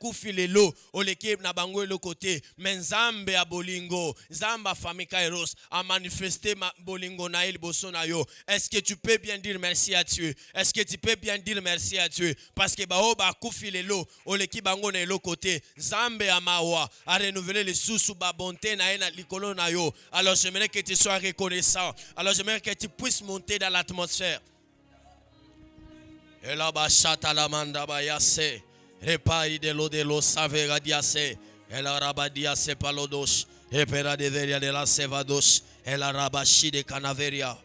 bakufi lelo oleki na bango le côté mais nzambe a bolingo nzamba famille Kairos a manifesté bolingo na il boso na yo. Est-ce que tu peux bien dire merci à Dieu? Est-ce que tu peux bien dire merci à Dieu? Parce que bao bakufi lelo oleki bango na le côté nzambe a mawa a renouveler les sous ba bonté na ena likolo na yo. Alors j'aimerais que tu sois reconnaissant. Alors j'aimerais que tu puisses monter dans l'atmosphère. Et là bas chata la manda ba yase repari de lo savera diase et la rabadia se palodos et pera de veria de la sevados et la rabashi de canaveria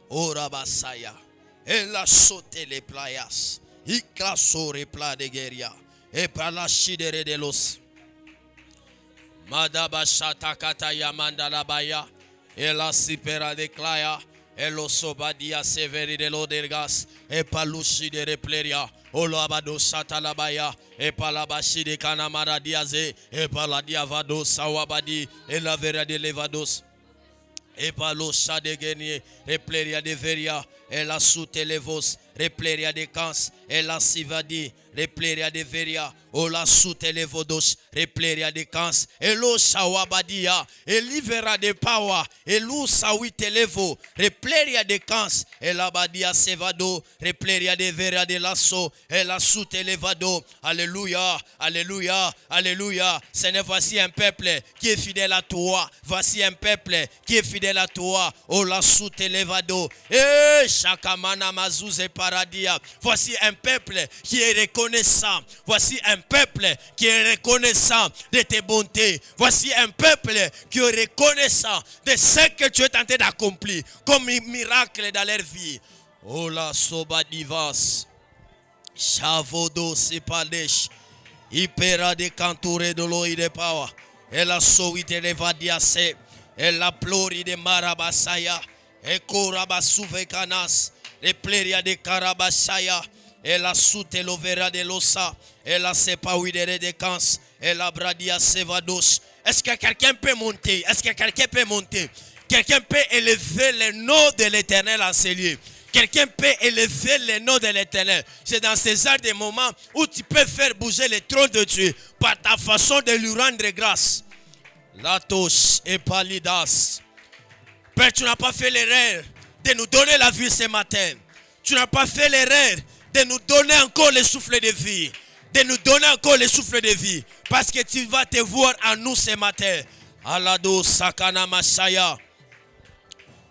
o rabasaya et la sote les playas y classo repla de gueria et par la chidere de los madaba chata kata yamanda la baya et la sipera de claya et lo sobadia severi de l'odergas et palushi de repleria o lo abado satalabaya et palabashi de kanamara diaze et paladia vado sawabadi et la vera de levados et palo de genie repleria de veria et la soutelevos repleria de cans et la sivadi repleria de veria o la soutelevodos repleria de cans et lo shawabadia et livera de power et lo sawitelevo repleria de cans et la badia sevado repleria de veria de lasso et la soutelevado. Alléluia, alléluia, alléluia. Seigneur, voici un peuple qui est fidèle à toi. Voici un peuple qui est fidèle à toi. O la soutelevado et chakamana mazouze paradia. Voici un peuple qui est reconnaissant. Voici un peuple qui est reconnaissant de tes bontés. Voici un peuple qui est reconnaissant de ce que tu es tenté d'accomplir comme miracle dans leur vie. Oh la soba divas. Chavodo sipadesh. Ipera de canture de l'oi de power. Et la soite de vadiase. Et la plori de marabasaya. Et korabasuve canas. Et pleria de carabasaya. Et la soute l'overa de l'ossa. Et la sepaouidere de cans. Et la bradia sevados. Est-ce que quelqu'un peut monter? Est-ce que quelqu'un peut monter? Quelqu'un peut élever le nom de l'Éternel en ces lieux. Quelqu'un peut élever le nom de l'Éternel. C'est dans ces heures de moments où tu peux faire bouger le trône de Dieu par ta façon de lui rendre grâce. Latos et palidas. Père, tu n'as pas fait l'erreur de nous donner la vie ce matin. Tu n'as pas fait l'erreur de nous donner encore le souffle de vie. De nous donner encore le souffle de vie. Parce que tu vas te voir en nous ce matin. Alado sakana masaya.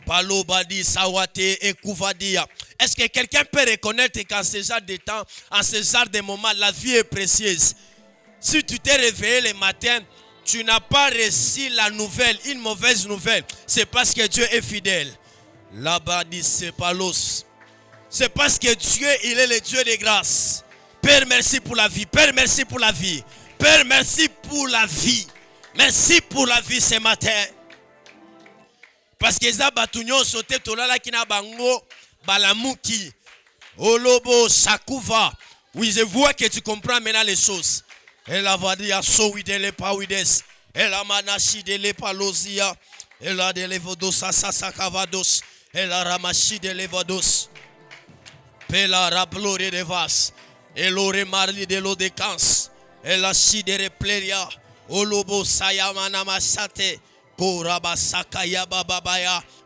Palo badi sawate et kuvadia. Est-ce que quelqu'un peut reconnaître qu'en ce genre de temps, en ce genre de moments, la vie est précieuse? Si tu t'es réveillé le matin, tu n'as pas reçu la nouvelle, une mauvaise nouvelle. C'est parce que Dieu est fidèle. Là-bas dit c'est palos. C'est parce que Dieu, il est le Dieu de grâce. Père, merci pour la vie. Père, merci pour la vie. Père, merci pour la vie. Merci pour la vie ce matin. Parce que ça batunyo sauté tolala kina bango balamuki. Olobo sakuva. Oui, je vois que tu comprends maintenant les choses. Elle a dit à Sowidele Pawides. Elle a manachi de l'Epalosia. Elle a de l'Evodos à Sasakavados. Elle a ramachi de l'Evodos. Pela rablore de vas. Elle aurait marli de l'eau de cans. Elle a chi de repleria. Olobo sayamana masate.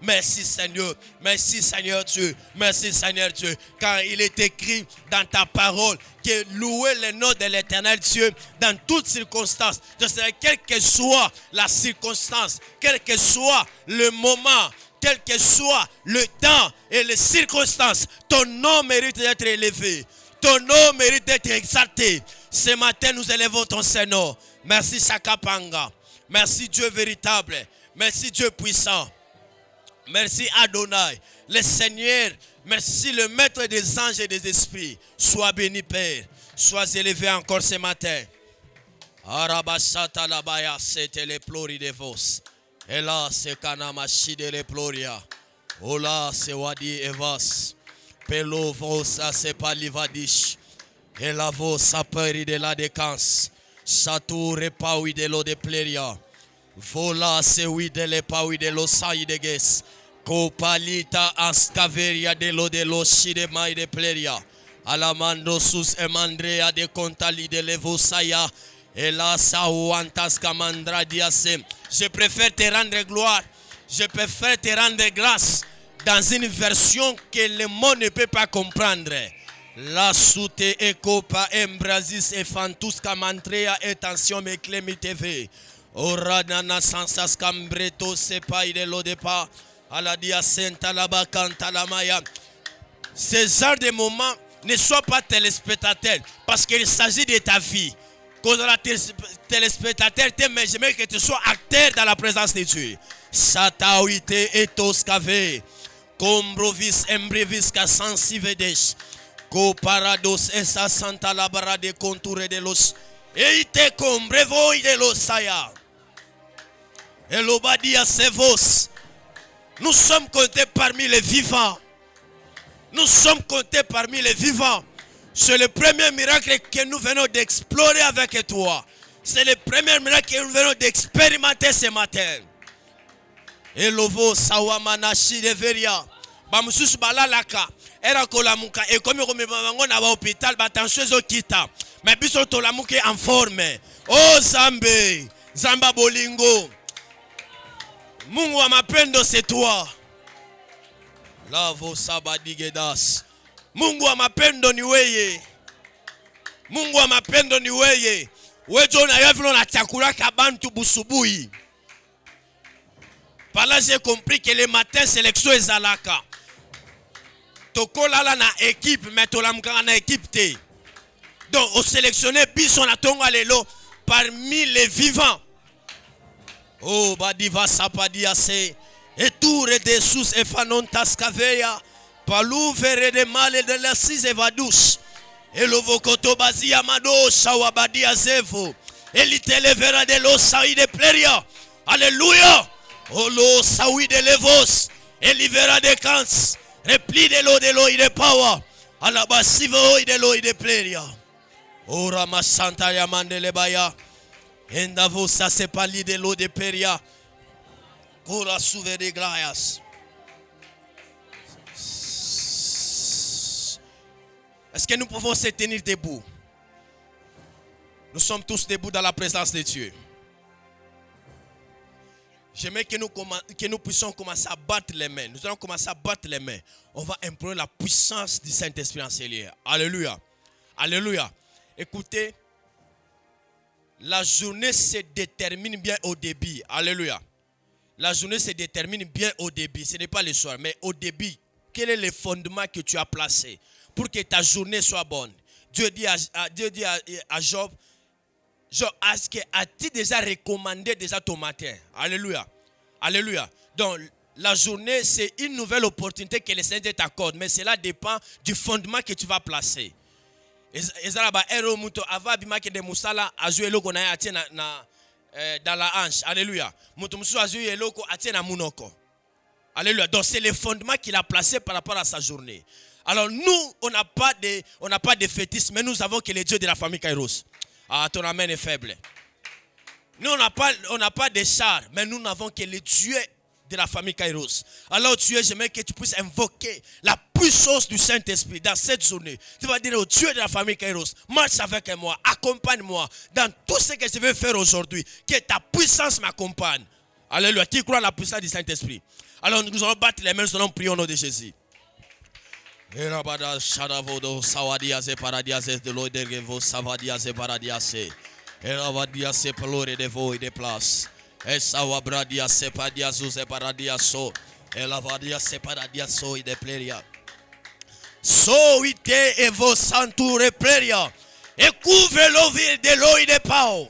Merci Seigneur, merci Seigneur Dieu, merci Seigneur Dieu, car il est écrit dans ta parole que louer le nom de l'Éternel Dieu dans toutes circonstances. Quelle que soit la circonstance, quel que soit le moment, quel que soit le temps et les circonstances, ton nom mérite d'être élevé, ton nom mérite d'être exalté. Ce matin nous élevons ton Seigneur. Merci Sakapanga. Merci Dieu véritable. Merci Dieu puissant. Merci Adonai. Le Seigneur. Merci le maître des anges et des esprits. Sois béni Père. Sois élevé encore ce matin. Arabasata labaya c'était les plori de vos. Et là c'est kanamashi de les ploria. Ola c'est wadi evas. Pelo vos c'est pas livadish. Et la vos saperi de la décance. Satou repaui de l'eau de pleria. Vola se oui de l'epaui de l'osaï de ges. Copalita ascaveria de l'eau de l'oshi de maï de pleria. Alamando sus emandrea de contali de levosaya. Et là, saouantas kamandra diase. Je préfère te rendre gloire. Je préfère te rendre grâce dans une version que le monde ne peut pas comprendre. La soute ecopa embrasis et fantus kamantrea et tension me clemiteve. Oranana sansas cambreto sepai de l'odepa. À la diacenta la bacanta la maya. Ces genres de moments ne soient pas téléspectateurs parce qu'il s'agit de ta vie. Quand la téléspectateur mais j'aimerais que tu sois acteur dans la présence de Dieu. Sataouite et toskave. Combrovis embrevis casansivedes. Ko parados esa santa labara de contour de los. Eite combrevo de los saya. Elobadia sevos. Nous sommes comptés parmi les vivants. Nous sommes comptés parmi les vivants. C'est le premier miracle que nous venons d'explorer avec toi. C'est le premier miracle que nous venons d'expérimenter ce matin. Elovo sawamanashi de veria. Bamususu balalaka. Era kolamuka. Et comme on va à l'hôpital, attention aux kita. Mais biso tolamuke en forme. Oh Zambe. Zamba bolingo. Mungu wa mapendo c'est toi. Lavo sabadigedas. Mungu wa mapendo ni weye. Mungu wa mapendo ni weye. Wejo na yevlo na chakula kabantu busubui. Par là j'ai compris que le matin sélection ezalaka. Tokola la na équipe mais tolamka na équipe te. Donc on sélectionné bison na tonga lelo parmi les vivants. Oh badiva sapadiase. Et tout de sous et fanon tascaveya. Palou verre de mal et de la six evadouche. Et le vocoto basi amado shawabadia zevo. Et l'itele vera de lo saï de pleria. Alléluia. Oh lo saï de levos. Et l'ivera de kans. Repli de l'eau de power. À la bassivo de l'eau de pleria. Oh ramasanta yamande lebaya. Endavo sa se pali de l'eau de pleria. Ora souvere glaias. Est-ce que nous pouvons se tenir debout? Nous sommes tous debout dans la présence de Dieu. J'aimerais que nous puissions commencer à battre les mains. Nous allons commencer à battre les mains. On va implorer la puissance du Saint-Esprit en ces lieux. Alléluia. Alléluia. Écoutez, la journée se détermine bien au début. Alléluia. La journée se détermine bien au début. Ce n'est pas le soir, mais au début. Quel est le fondement que tu as placé pour que ta journée soit bonne? Dieu dit à Job, as-tu déjà recommandé déjà ton matin? Alléluia. Alléluia. Donc, la journée, c'est une nouvelle opportunité que le Seigneur t'accorde, mais cela dépend du fondement que tu vas placer. Dans la hanche. Alléluia. Alléluia. Donc c'est le fondement qu'il a placé par rapport à sa journée. Alors nous, on n'a pas de fétiche, mais nous avons que le Dieu de la famille Kairos. Ah, ton amen est faible. Nous, on n'a pas de char, mais nous n'avons que le Dieu de la famille Kairos. Alors Dieu, j'aimerais que tu puisses invoquer la puissance du Saint-Esprit dans cette journée. Tu vas dire au Dieu de la famille Kairos, marche avec moi, accompagne-moi dans tout ce que je vais faire aujourd'hui. Que ta puissance m'accompagne. Alléluia. Qui croit à la puissance du Saint-Esprit? Alors nous allons battre les mains, nous allons prier au nom de Jésus. Esawa bradia sepadia zuze paradia so. Elavadia separadia so de pleria. So ite evo santure pleria. E couvre l'ovir de l'eau de pao.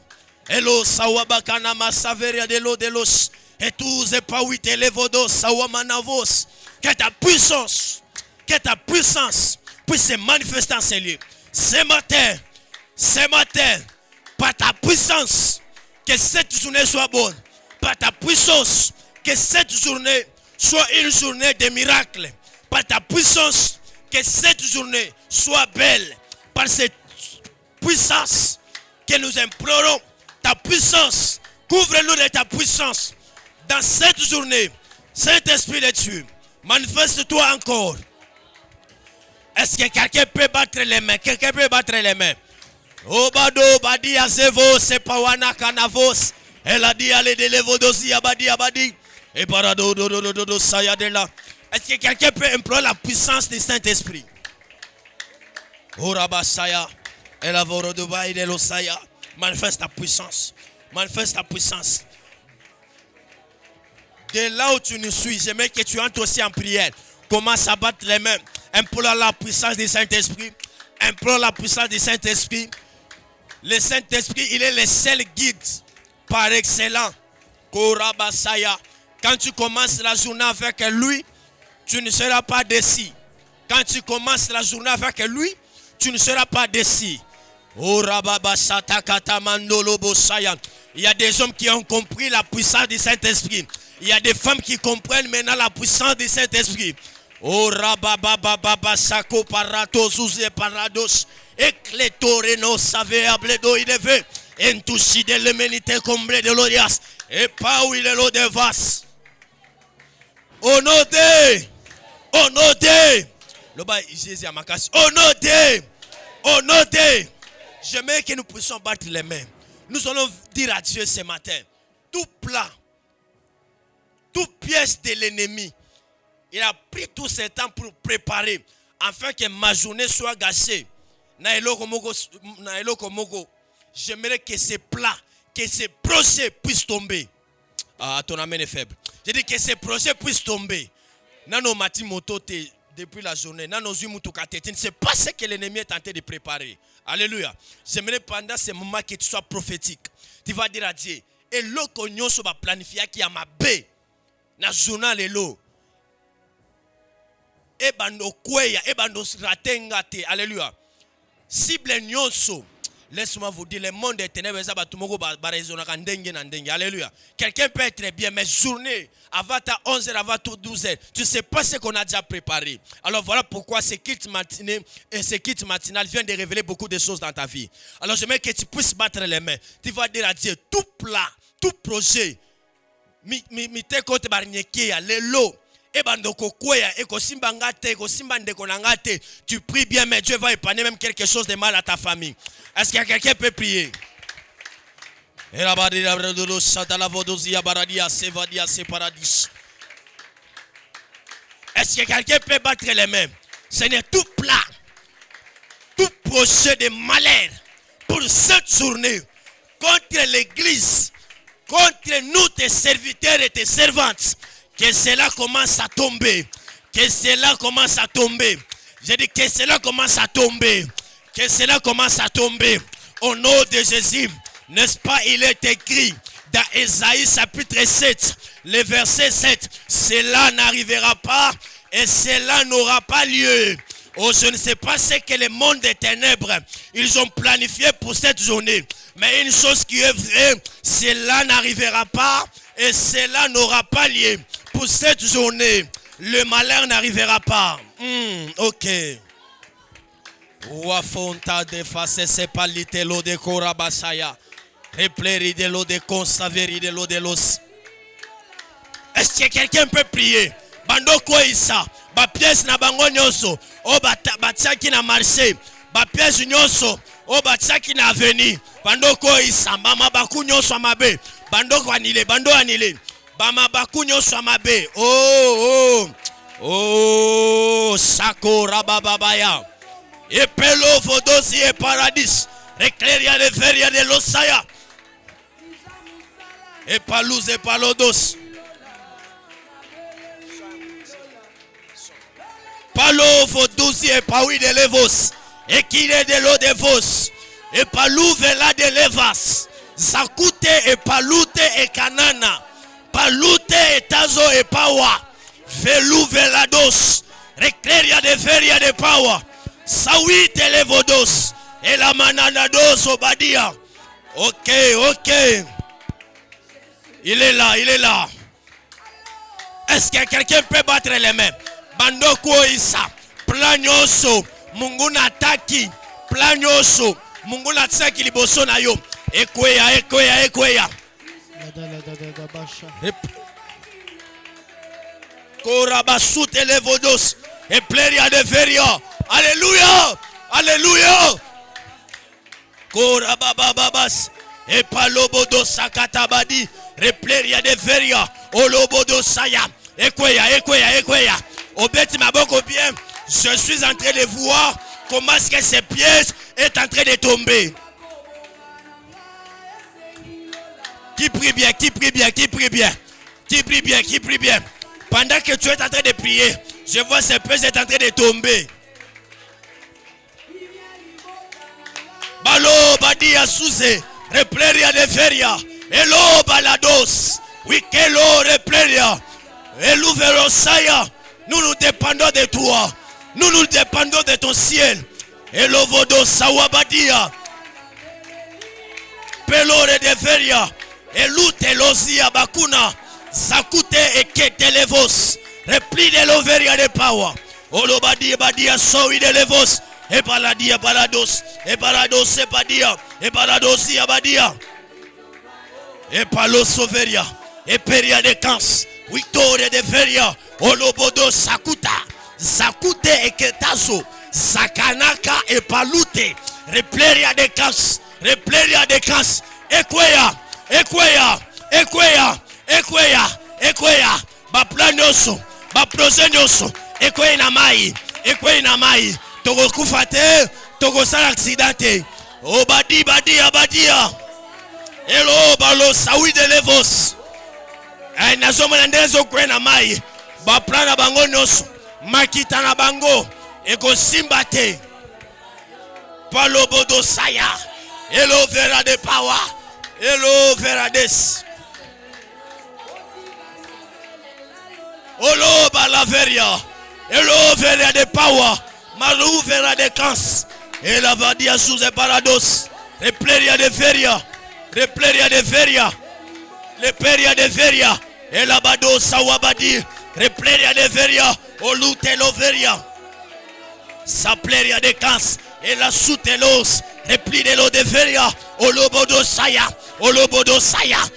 Elo sawabakana masaveria de l'eau de los. Et tous et pauite levodos sawamanavos. Que ta puissance puisse se manifester en ces lieux. Ce matin, par ta puissance, que cette journée soit bonne. Par ta puissance, que cette journée soit une journée de miracles. Par ta puissance, que cette journée soit belle. Par cette puissance que nous implorons, ta puissance, couvre-nous de ta puissance. Dans cette journée, Saint-Esprit de Dieu, manifeste-toi encore. Est-ce que quelqu'un peut battre les mains? Quelqu'un peut battre les mains? Obado badi azevo sepawana kanavos. Elle a dit allez de levodosi abadi abadi. Et parado do sayadela. Est-ce que quelqu'un peut employer la puissance du Saint-Esprit? Orabasaya. Elle a vorodoba et de l'osaya. Manifeste ta puissance. Manifeste ta puissance. De là où tu nous suis, j'aimerais que tu entres aussi en prière. Commence à battre les mains. Implore la puissance du Saint-Esprit. Implore la puissance du Saint-Esprit. Le Saint-Esprit, il est le seul guide par excellence. Korabasaya. Quand tu commences la journée avec lui, tu ne seras pas déçu. Quand tu commences la journée avec lui, tu ne seras pas déçu. Il y a des hommes qui ont compris la puissance du Saint-Esprit. Il y a des femmes qui comprennent maintenant la puissance du Saint-Esprit. Oh rababababa sako parato zuze parados ekletore no save abledo ideve entushi de l'humanité comblé de l'orias et pas où il est l'eau de vas. Honoré, honoré. Le bas Jésus à ma casse. Honoré, honoré. J'aimerais que nous puissions battre les mains. Nous allons dire à Dieu ce matin, tout plat, toute pièce de l'ennemi, il a pris tout ce temps pour préparer, afin que ma journée soit gâchée. J'aimerais que ces plats, que ces projets puissent tomber. Ah, ton amène est faible. J'ai dit que ces projets puissent tomber. Nano mati moto depuis la journée. Nano zumutuka tu ne sais pas ce que l'ennemi est en train de préparer. Alléluia. J'aimerais pendant ce moment que tu sois prophétique. Tu vas dire à Dieu, et l'eau qu'on se va planifier qui a ma baie. Na journal et l'eau. Et bando kweya, et bando ratengate. Alléluia. Cible nyonso. Laisse-moi vous dire, le monde des ténèbres, alléluia. Quelqu'un peut être bien, mais journée, avant ta 11h, avant ta 12h, tu ne sais pas ce qu'on a déjà préparé. Alors voilà pourquoi ce kit matinal vient de révéler beaucoup de choses dans ta vie. Alors j'aimerais que tu puisses battre les mains. Tu vas dire à Dieu, tout plat, tout projet, tu pries bien, mais Dieu va épargner même quelque chose de mal à ta famille. Est-ce que quelqu'un peut prier? Est-ce que quelqu'un peut battre les mains? Ce n'est tout plat, tout projet de malheur pour cette journée contre l'église, contre nous, tes serviteurs et tes servantes. Que cela commence à tomber. Que cela commence à tomber. J'ai dit que cela commence à tomber. Que cela commence à tomber. Au nom de Jésus. N'est-ce pas, il est écrit dans Ésaïe chapitre 7, le verset 7. Cela n'arrivera pas et cela n'aura pas lieu. Oh, je ne sais pas ce que le monde des ténèbres, ils ont planifié pour cette journée. Mais une chose qui est vraie, cela n'arrivera pas et cela n'aura pas lieu. Pour cette journée, le malheur n'arrivera pas. Ok. Wafonta de face sepalité l'eau de Korabasaya. Repléri de l'eau de Consaveri de l'eau de l'os. Est-ce que quelqu'un peut prier? Bando koisa. Ba pièce na bango nyonso. O batiaki na marché. Ba pièce nyonso. O batiaki na avenue. Bando koisa. Mama baku nyonso amabe. Bando ko anile. Bando anile. Bama baku nyonso amabe. Oh, sako rabababaya. Et pelo vodosi et paradis. Recleria de feria de losaya. Et palouse et palodos. Palo vodosi et paui de levos. Et qu'il est de l'eau de vos. Et palou vela de levas. Zakute et palute et kanana. Palute et tazo et pawa. Velou velados. Recleria de feria de pawa. Sawi televodos. Et la mananados obadia. Ok. Il est là. Est-ce que quelqu'un peut battre les mains? Bandoko isa. Planyoso. Munguna taki. Planyoso. Munguna tsaki liboso na yo. Ekweya. Korabasut elevodos. Et pleria de feria. Alléluia. Alléluia. Kora baba babas. Et palobodo sakatabadi. Repleria de feria. Olobodo saya. Ekweya. Obeti maboko bien. Je suis en train de voir comment est-ce que ces pièces est en train de tomber. Qui prie bien. Pendant que tu es en train de prier, je vois ces pièces est en train de tomber. Balo badia suse. Repleria de feria. Elo balados. Wikelo repleria. Elu verosaya. Nous dépendons de toi. Nous dépendons de ton ciel. Elo vodo sawabadia. Pelore de feria. Elu telosia bakuna. Zakute ekete levos. Repli de l'overia de power. Olobadia badia sowi de levos. E baladia balados. E balados e badia. E baladosia badia. E palo soveria. E peria de cans. Victoria de feria. Olobodo sakuta. Zakute eketazo. Zakanaka e palute. Repleria de cans. Repleria de cans. Ekweya. Ba planoso. Ba prosenoso. Ekweya na mai. Togo kufate. Togo sal accidente. Obadi badia. Elo balo sawi de levos. Nazomana ndezo kwe na mai. Ba plana bango noso. Makita na bango. Eko simba te. Palobodo saya. Elo vera de power. Elo vera des. Olo balaveria. Elo vera de power. Malu vera de cans. Ela vadia sous e parados. Repleria de feria. Repleria de feria. Leperia de feria. Ela bado sawabadi. Repleria de feria. Olute loveria. Sapleria de cans. Ela sutelos. Repli de lo de feria. Olobodo saya. Olobodo saya.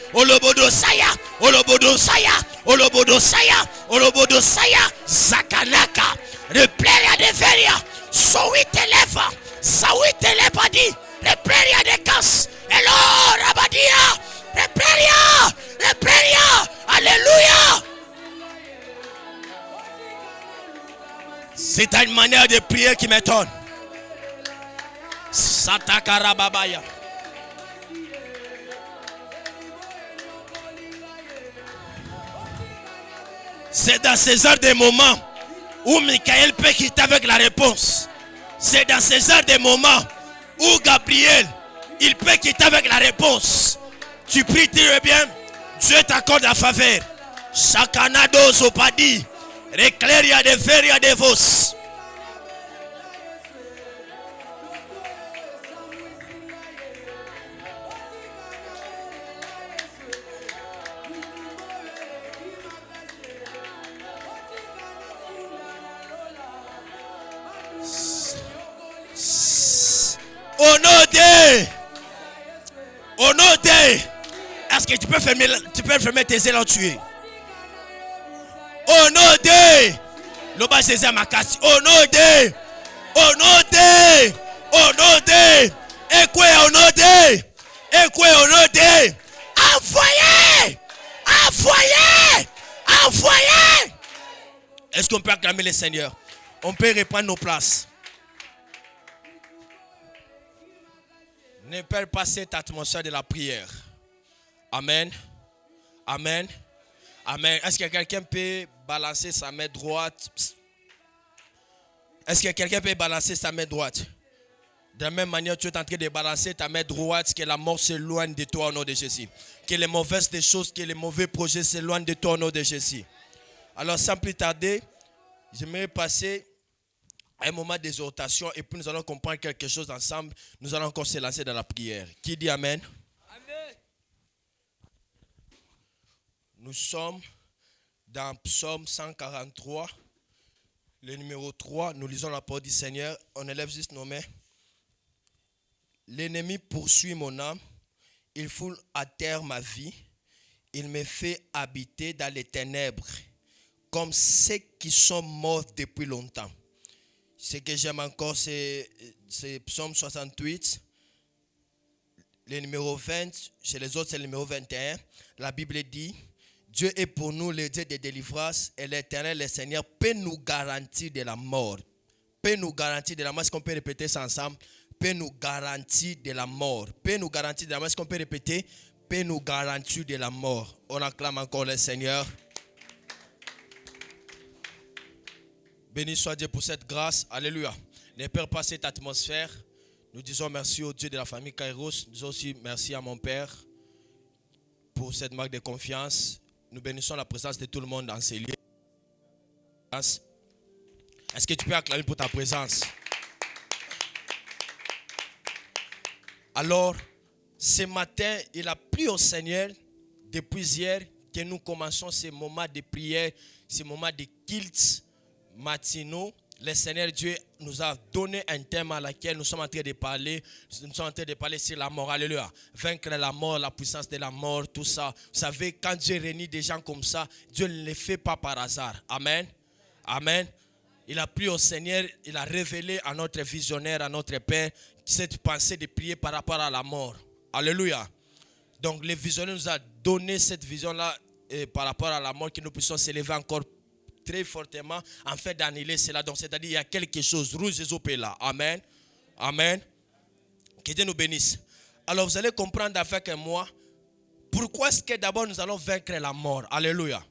Zakanaka. Repleria de feria. Sowite leva. Sawite lebadi. Repleria de cans. Elo rabadia. Repleria. Alléluia. C'est une manière de prier qui m'étonne. Satakarababaya. C'est dans ces heures de moments où Michael peut quitter avec la réponse. C'est dans ces heures de moments où Gabriel, il peut quitter avec la réponse. Tu pries très bien, Dieu t'accorde la faveur. Sakanado sopadi, recleria de feria de vos. Au nom de. Est-ce que tu peux fermer tes ailes en tuer? Au nom de. L'oba Jésus Makasi. Au nom de. Ekwe au nom de. Envoyez. Est-ce qu'on peut acclamer le Seigneur? On peut reprendre nos places. Ne perds pas cette atmosphère de la prière. Amen. Est-ce que quelqu'un peut balancer sa main droite? De la même manière, tu es en train de balancer ta main droite, que la mort s'éloigne de toi au nom de Jésus. Que les mauvaises des choses, que les mauvais projets s'éloignent de toi au nom de Jésus. Alors, sans plus tarder, j'aimerais passer un moment d'exhortation et puis nous allons comprendre quelque chose ensemble. Nous allons encore se lancer dans la prière. Qui dit Amen? Amen. Nous sommes dans Psaume 143, le numéro 3. Nous lisons la parole du Seigneur. On élève juste nos mains. L'ennemi poursuit mon âme. Il foule à terre ma vie. Il me fait habiter dans les ténèbres comme ceux qui sont morts depuis longtemps. Ce que j'aime encore, c'est Psaume 68, le numéro 20. Chez les autres, c'est le numéro 21. La Bible dit, Dieu est pour nous le Dieu de délivrance et l'Éternel, le Seigneur, peut nous garantir de la mort. Peut nous garantir de la mort. Est-ce qu'on peut répéter ça ensemble? Peut nous garantir de la mort. Peut nous garantir de la mort. Est-ce qu'on peut répéter? Peut nous garantir de la mort. On acclame encore le Seigneur. Béni soit Dieu pour cette grâce. Alléluia. Ne perds pas cette atmosphère. Nous disons merci au Dieu de la famille Kairos. Nous disons aussi merci à mon Père pour cette marque de confiance. Nous bénissons la présence de tout le monde dans ces lieux. Est-ce que tu peux acclamer pour ta présence? Alors, ce matin, il a plu au Seigneur depuis hier que nous commençons ces moments de prière, ces moments de culte matinaux. Le Seigneur Dieu nous a donné un thème à laquelle nous sommes en train de parler. Nous sommes en train de parler sur la mort. Alléluia. Vaincre la mort, la puissance de la mort, tout ça. Vous savez, quand Dieu réunit des gens comme ça, Dieu ne les fait pas par hasard. Amen. Amen. Il a plu au Seigneur, il a révélé à notre visionnaire, à notre Père, cette pensée de prier par rapport à la mort. Alléluia. Donc le visionnaire nous a donné cette vision-là par rapport à la mort, que nous puissions s'élever encore très fortement en fait d'annuler cela. Donc c'est-à-dire il y a quelque chose, rouge et opé là. Amen. Amen. Que Dieu nous bénisse. Alors vous allez comprendre avec moi pourquoi est-ce que d'abord nous allons vaincre la mort. Alléluia.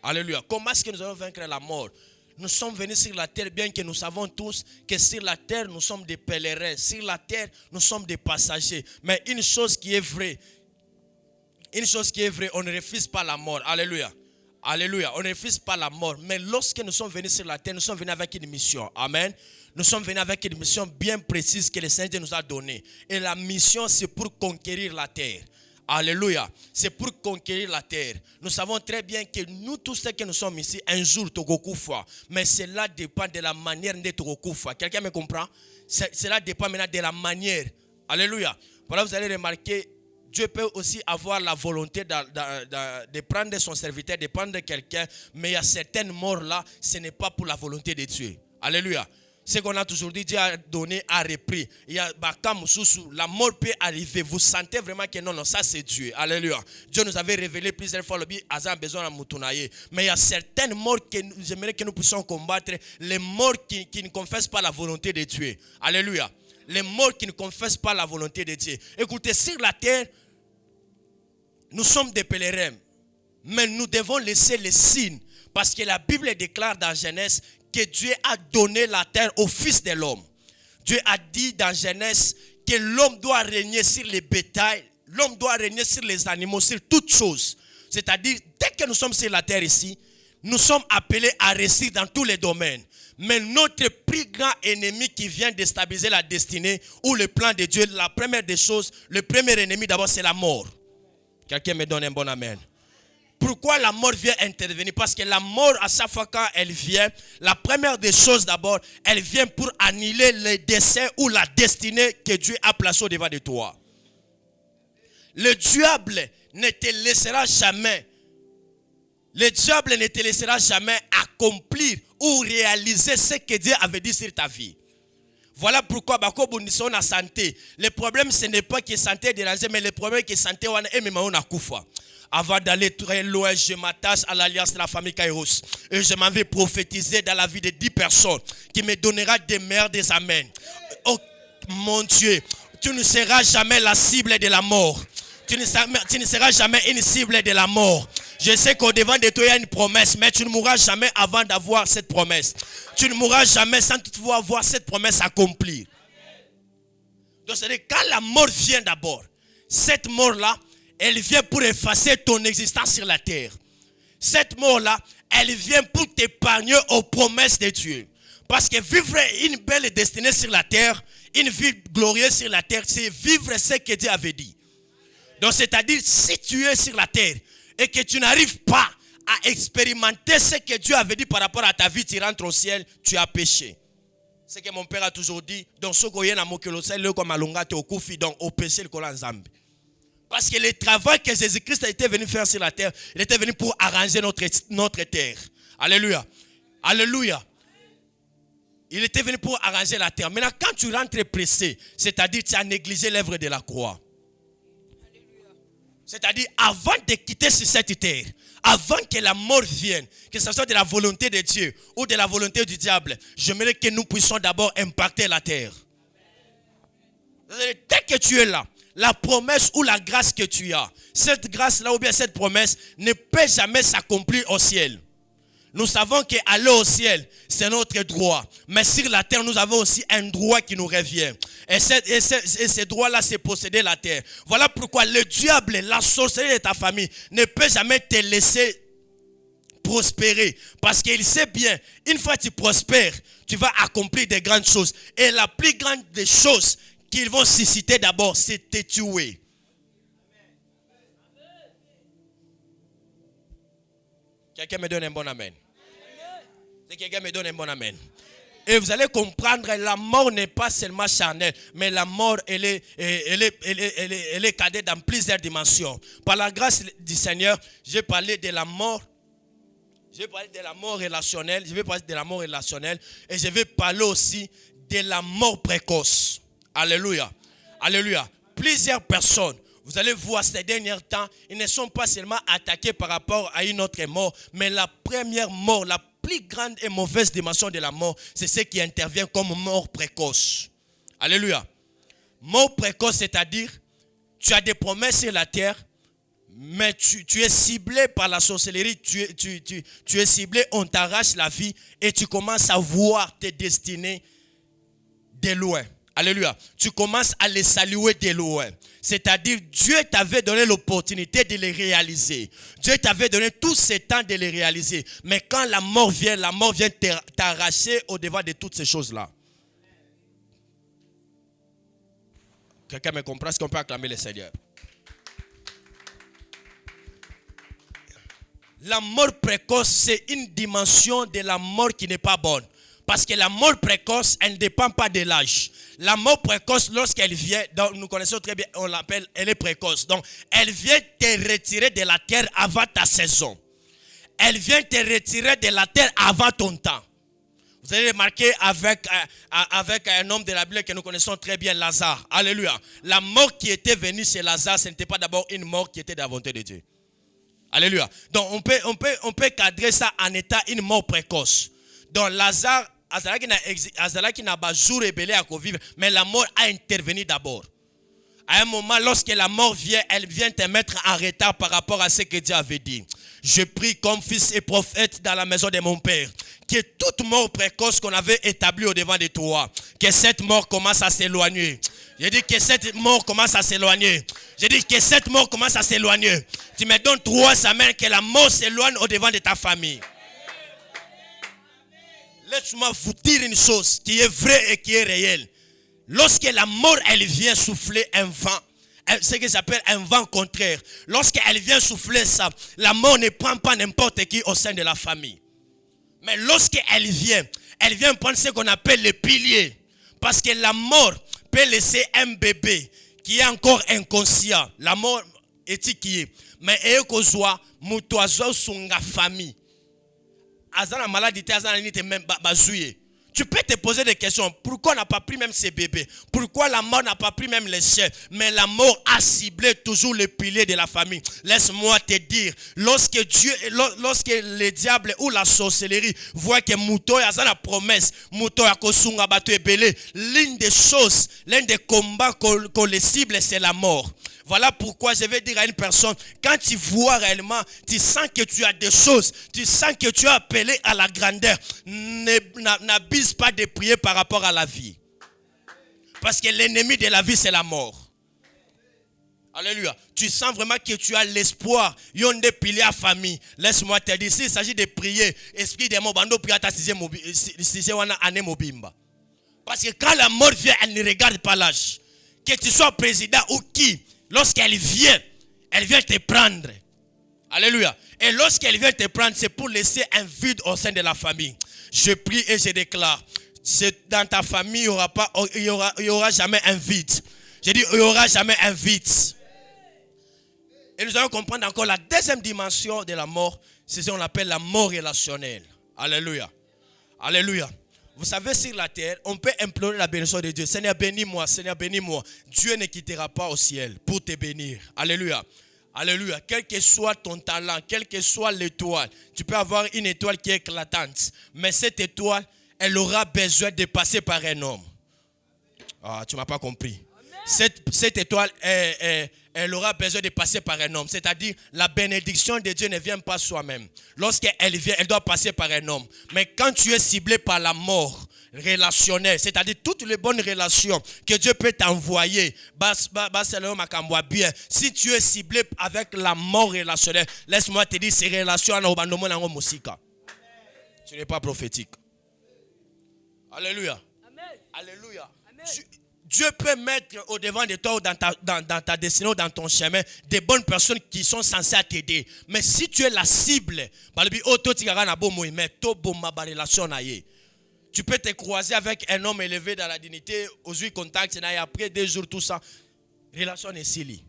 Alléluia. Comment est-ce que nous allons vaincre la mort? Nous sommes venus sur la terre, bien que nous savons tous que sur la terre, nous sommes des pèlerins. Sur la terre, nous sommes des passagers. Mais une chose qui est vraie, on ne refuse pas la mort. Alléluia. Alléluia. On ne refuse pas la mort. Mais lorsque nous sommes venus sur la terre, nous sommes venus avec une mission. Amen. Nous sommes venus avec une mission bien précise que le Seigneur nous a donnée. Et la mission, c'est pour conquérir la terre. Alléluia. C'est pour conquérir la terre. Nous savons très bien que nous tous ceux que nous sommes ici, un jour, Togokufa. Mais cela dépend de la manière de Togokufa. Quelqu'un me comprend? Cela dépend maintenant de la manière. Alléluia. Voilà, vous allez remarquer, Dieu peut aussi avoir la volonté de prendre son serviteur, de prendre quelqu'un. Mais il y a certaines morts là, ce n'est pas pour la volonté de Dieu. Alléluia. Ce qu'on a toujours dit, Dieu a donné, a repris. Il y a la mort peut arriver. Vous sentez vraiment que non, ça c'est Dieu. Alléluia. Dieu nous avait révélé plusieurs fois le besoin de moutonailler. Mais il y a certaines morts que j'aimerais que nous puissions combattre. Les morts qui ne confessent pas la volonté de Dieu. Alléluia. Les morts qui ne confessent pas la volonté de Dieu. Écoutez, sur la terre, nous sommes des pèlerins. Mais nous devons laisser les signes. Parce que la Bible déclare dans Genèse que Dieu a donné la terre au Fils de l'homme. Dieu a dit dans Genèse que l'homme doit régner sur les bétails, l'homme doit régner sur les animaux, sur toutes choses. C'est-à-dire, dès que nous sommes sur la terre ici, nous sommes appelés à réussir dans tous les domaines. Mais notre plus grand ennemi qui vient déstabiliser la destinée ou le plan de Dieu, la première des choses, le premier ennemi d'abord c'est la mort. Quelqu'un me donne un bon amen. Pourquoi la mort vient intervenir? Parce que la mort, à chaque fois quand elle vient, la première des choses d'abord, elle vient pour annuler le dessein ou la destinée que Dieu a placée au devant de toi. Le diable ne te laissera jamais. Le diable ne te laissera jamais accomplir ou réaliser ce que Dieu avait dit sur ta vie. Voilà pourquoi nous sommes en santé. Le problème, ce n'est pas que santé est dérangée, mais le problème est que santé est même en akufa. Avant d'aller très loin, je m'attache à l'alliance de la famille Kairos. Et je m'en vais prophétiser dans la vie de 10 personnes qui me donnera des meilleurs des amens. Oh mon Dieu, tu ne seras jamais la cible de la mort. Tu ne seras jamais une cible de la mort. Je sais qu'au devant de toi, il y a une promesse, mais tu ne mourras jamais avant d'avoir cette promesse. Tu ne mourras jamais sans toutefois avoir cette promesse accomplie. Donc, c'est-à-dire, quand la mort vient d'abord, cette mort-là, elle vient pour effacer ton existence sur la terre. Cette mort-là, elle vient pour t'épargner aux promesses de Dieu. Parce que vivre une belle destinée sur la terre, une vie glorieuse sur la terre, c'est vivre ce que Dieu avait dit. Donc, c'est-à-dire, si tu es sur la terre et que tu n'arrives pas à expérimenter ce que Dieu avait dit par rapport à ta vie, tu rentres au ciel, tu as péché. C'est ce que mon père a toujours dit. Donc, ce qu'on a moqué le ciel, le comme alonga te okufi, donc au péché le colan zambi. Parce que le travail que Jésus-Christ était venu faire sur la terre, il était venu pour arranger notre terre. Alléluia. Alléluia. Il était venu pour arranger la terre. Maintenant, quand tu rentres pressé, c'est-à-dire tu as négligé l'œuvre de la croix. C'est-à-dire, avant de quitter sur cette terre, avant que la mort vienne, que ce soit de la volonté de Dieu ou de la volonté du diable, j'aimerais que nous puissions d'abord impacter la terre. Dès que tu es là, la promesse ou la grâce que tu as, cette grâce-là ou bien cette promesse ne peut jamais s'accomplir au ciel. Nous savons qu'aller au ciel, c'est notre droit. Mais sur la terre, nous avons aussi un droit qui nous revient. Et ce droit-là, c'est posséder la terre. Voilà pourquoi le diable, la sorcellerie de ta famille, ne peut jamais te laisser prospérer. Parce qu'il sait bien, une fois que tu prospères, tu vas accomplir de grandes choses. Et la plus grande des choses qu'ils vont susciter d'abord, c'est te tuer. Quelqu'un me donne un bon amen. Quelqu'un me donne un bon amen. Et vous allez comprendre, la mort n'est pas seulement charnelle, mais la mort, elle est cadée dans plusieurs dimensions. Par la grâce du Seigneur, j'ai parlé de la mort. Je vais parler de la mort relationnelle. Et je vais parler aussi de la mort précoce. Alléluia. Alléluia. Plusieurs personnes, vous allez voir ces derniers temps, ils ne sont pas seulement attaqués par rapport à une autre mort, mais la première mort, la plus grande et mauvaise dimension de la mort, c'est ce qui intervient comme mort précoce. Alléluia. Mort précoce, c'est-à-dire, tu as des promesses sur la terre, mais tu es ciblé par la sorcellerie, tu es ciblé, on t'arrache la vie et tu commences à voir tes destinées de loin. Alléluia. Tu commences à les saluer de loin. C'est-à-dire, Dieu t'avait donné l'opportunité de les réaliser. Dieu t'avait donné tout ce temps de les réaliser. Mais quand la mort vient t'arracher au-devant de toutes ces choses-là. Quelqu'un me comprend? Est-ce qu'on peut acclamer le Seigneur? La mort précoce, c'est une dimension de la mort qui n'est pas bonne. Parce que la mort précoce, elle ne dépend pas de l'âge. La mort précoce, lorsqu'elle vient, donc nous connaissons très bien, on l'appelle, elle est précoce. Donc, elle vient te retirer de la terre avant ta saison. Elle vient te retirer de la terre avant ton temps. Vous avez remarqué avec un homme de la Bible que nous connaissons très bien, Lazare. Alléluia. La mort qui était venue chez Lazare, ce n'était pas d'abord une mort qui était de la volonté de Dieu. Alléluia. Donc, on peut cadrer ça en état une mort précoce. Donc, Lazare, Azalaki n'a pas jour rebellé à vivre, mais la mort a intervenu d'abord. À un moment, lorsque la mort vient, elle vient te mettre en retard par rapport à ce que Dieu avait dit. Je prie comme fils et prophète dans la maison de mon Père, que toute mort précoce qu'on avait établie au devant de toi, que cette mort commence à s'éloigner. Je dis que cette mort commence à s'éloigner. Je dis que cette mort commence à s'éloigner. Tu me donnes 3 semaines que la mort s'éloigne au devant de ta famille. Laisse-moi vous dire une chose qui est vraie et qui est réelle. Lorsque la mort, elle vient souffler un vent, ce que j'appelle un vent contraire. Lorsqu'elle vient souffler ça, la mort ne prend pas n'importe qui au sein de la famille. Mais lorsqu'elle vient prendre ce qu'on appelle le pilier. Parce que la mort peut laisser un bébé qui est encore inconscient. La mort est qui est. Mais elle soit mutoazo sunga famille. Azana maladie, azana ni te même bazouye. Tu peux te poser des questions. Pourquoi on n'a pas pris même ces bébés? Pourquoi la mort n'a pas pris même les chefs? Mais la mort a ciblé toujours les piliers de la famille. Laisse-moi te dire, lorsque le diable ou la sorcellerie voit que Mouto a la promesse, Mouto a kosunga bato ebele, l'une des combats qu'on les cible, c'est la mort. Voilà pourquoi je vais dire à une personne, quand tu vois réellement, tu sens que tu as des choses, tu sens que tu es appelé à la grandeur, n'abuse pas de prier par rapport à la vie. Parce que l'ennemi de la vie, c'est la mort. Alléluia. Tu sens vraiment que tu as l'espoir. Il y a des piliers à famille. Laisse-moi te dire, s'il s'agit de prier, esprit de mort, bando prier ta sixième année mobimba. Parce que quand la mort vient, elle ne regarde pas l'âge. Que tu sois président ou qui, lorsqu'elle vient te prendre. Alléluia. Et lorsqu'elle vient te prendre, c'est pour laisser un vide au sein de la famille. Je prie et je déclare, dans ta famille, il y aura jamais un vide. Je dis, il n'y aura jamais un vide. Et nous allons comprendre encore la deuxième dimension de la mort, c'est ce qu'on appelle la mort relationnelle. Alléluia. Alléluia. Vous savez, sur la terre, on peut implorer la bénédiction de Dieu. Seigneur, bénis-moi, Seigneur, bénis-moi. Dieu ne quittera pas au ciel pour te bénir. Alléluia. Alléluia. Quel que soit ton talent, quelle que soit l'étoile, tu peux avoir une étoile qui est éclatante. Mais cette étoile, elle aura besoin de passer par un homme. Ah, tu ne m'as pas compris. Cette étoile, elle aura besoin de passer par un homme. C'est-à-dire, la bénédiction de Dieu ne vient pas soi-même. Lorsqu'elle vient, elle doit passer par un homme. Mais quand tu es ciblé par la mort relationnelle, c'est-à-dire toutes les bonnes relations que Dieu peut t'envoyer, si tu es ciblé avec la mort relationnelle, laisse-moi te dire, ces relations, tu n'es pas prophétique. Alléluia. Amen. Alléluia. Amen. Dieu peut mettre au devant de toi, dans ta destinée, dans ton chemin, des bonnes personnes qui sont censées t'aider. Mais si tu es la cible, tu peux te croiser avec un homme élevé dans la dignité, aujourd'hui contact, et après 2 jours, tout ça. Relation est silly.